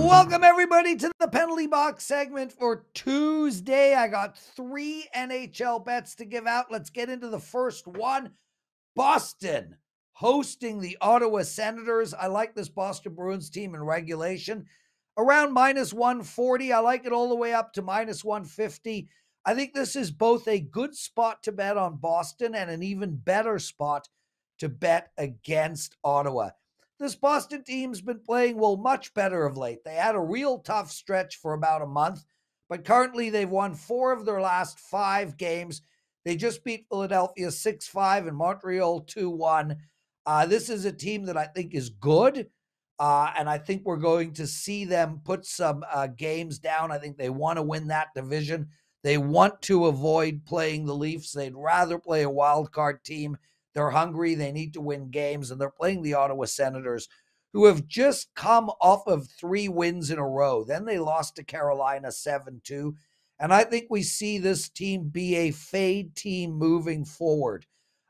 Welcome, everybody, to the penalty box segment for Tuesday. I got 3 NHL bets to give out. Let's get into the first one. Boston hosting the Ottawa Senators. I like this Boston Bruins team in regulation. Around minus 140. I like it all the way up to minus 150. I think this is both a good spot to bet on Boston and an even better spot to bet against Ottawa. This Boston team's been playing, well, much better of late. They had a real tough stretch for about a month, but currently they've won 4 of their last 5 games. They just beat Philadelphia 6-5 and Montreal 2-1. This is a team that I think is good, and I think we're going to see them put some games down. I think they want to win that division. They want to avoid playing the Leafs. They'd rather play a wild card team. They're hungry. They need to win games, and they're playing the Ottawa Senators, who have just come off of 3 wins in a row. Then they lost to Carolina 7-2, and I think we see this team be a fade team moving forward.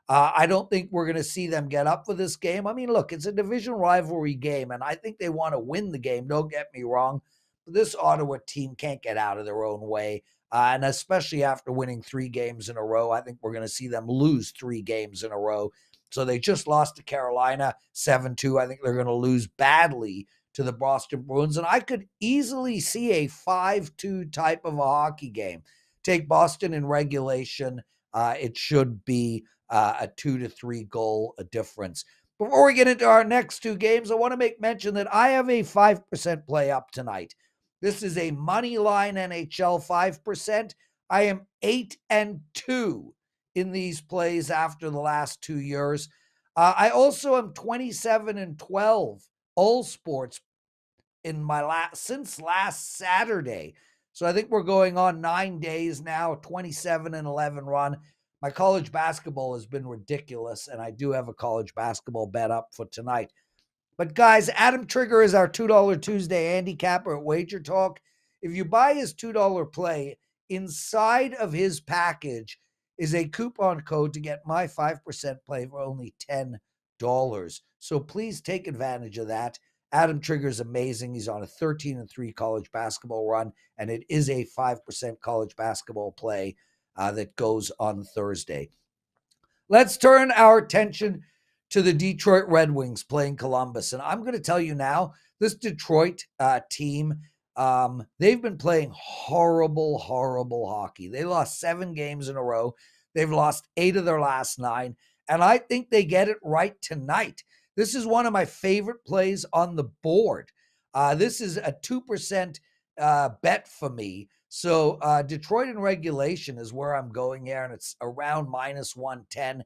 I don't think we're going to see them get up for this game. I mean, look, it's a division rivalry game, and I think they want to win the game. Don't get me wrong. But this Ottawa team can't get out of their own way. And especially after winning 3 games in a row, I think we're going to see them lose 3 games in a row. So they just lost to Carolina 7-2. I think they're going to lose badly to the Boston Bruins. And I could easily see a 5-2 type of a hockey game. Take Boston in regulation. It should be a 2 to 3 goal difference. Before we get into our next 2 games, I want to make mention that I have a 5% play up tonight. This is a money line NHL 5%. I am 8-2 in these plays after the last 2 years. I also am 27-12 all sports in my since last Saturday. So I think we're going on 9 days now, 27-11 run. My college basketball has been ridiculous, and I do have a college basketball bet up for tonight. But guys, Adam Trigger is our $2 Tuesday handicapper at WagerTalk. If you buy his $2 play, inside of his package is a coupon code to get my 5% play for only $10. So please take advantage of that. Adam Trigger is amazing. He's on a 13-3 college basketball run, and it is a 5% college basketball play that goes on Thursday. Let's turn our attention to the Detroit Red Wings playing Columbus. And I'm going to tell you now, this Detroit team, they've been playing horrible hockey. They lost 7 games in a row. They've lost 8 of their last 9. And I think they get it right tonight. This is one of my favorite plays on the board. This is a 2% bet for me. So Detroit in regulation is where I'm going here, and it's around minus 110.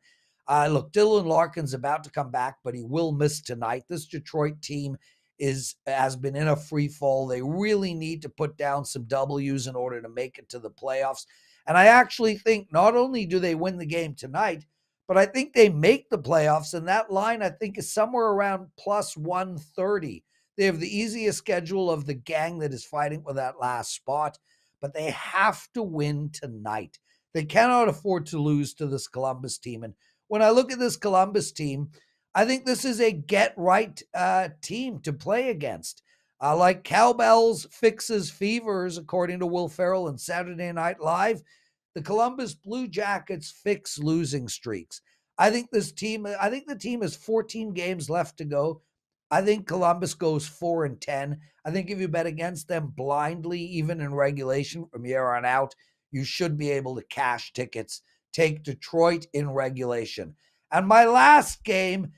Look, Dylan Larkin's about to come back, but he will miss tonight. This Detroit team has been in a free fall. They really need to put down some W's in order to make it to the playoffs. And I actually think not only do they win the game tonight, but I think they make the playoffs. And that line, I think, is somewhere around plus 130. They have the easiest schedule of the gang that is fighting for that last spot, but they have to win tonight. They cannot afford to lose to this Columbus team. And when I look at this Columbus team, I think this is a get-right team to play against. Like cowbells fixes fevers, according to Will Ferrell in Saturday Night Live, the Columbus Blue Jackets fix losing streaks. I think the team has 14 games left to go. I think Columbus goes 4-10. I think if you bet against them blindly, even in regulation from here on out, you should be able to cash tickets. Take Detroit in regulation. And my last game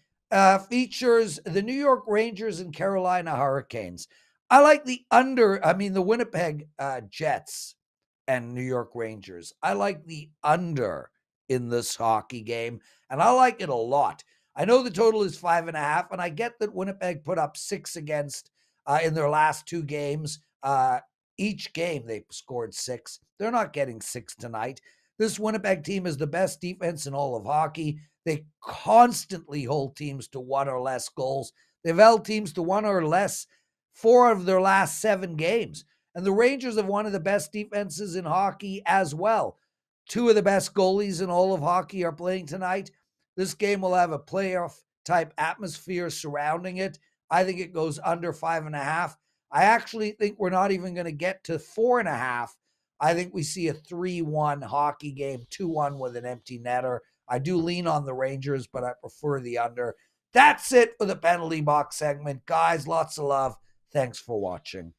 features the New York Rangers and Carolina Hurricanes. I like the Winnipeg Jets and New York Rangers. I like the under in this hockey game, and I like it a lot. I know the total is 5.5, and I get that Winnipeg put up 6 against in their last 2 games. Each game they scored 6. They're not getting 6 tonight. This Winnipeg team is the best defense in all of hockey. They constantly hold teams to 1 or less goals. They've held teams to 1 or less 4 of their last 7 games. And the Rangers have one of the best defenses in hockey as well. 2 of the best goalies in all of hockey are playing tonight. This game will have a playoff type atmosphere surrounding it. I think it goes under 5.5. I actually think we're not even going to get to 4.5. I think we see a 3-1 hockey game, 2-1 with an empty netter. I do lean on the Rangers, but I prefer the under. That's it for the penalty box segment. Guys, lots of love. Thanks for watching.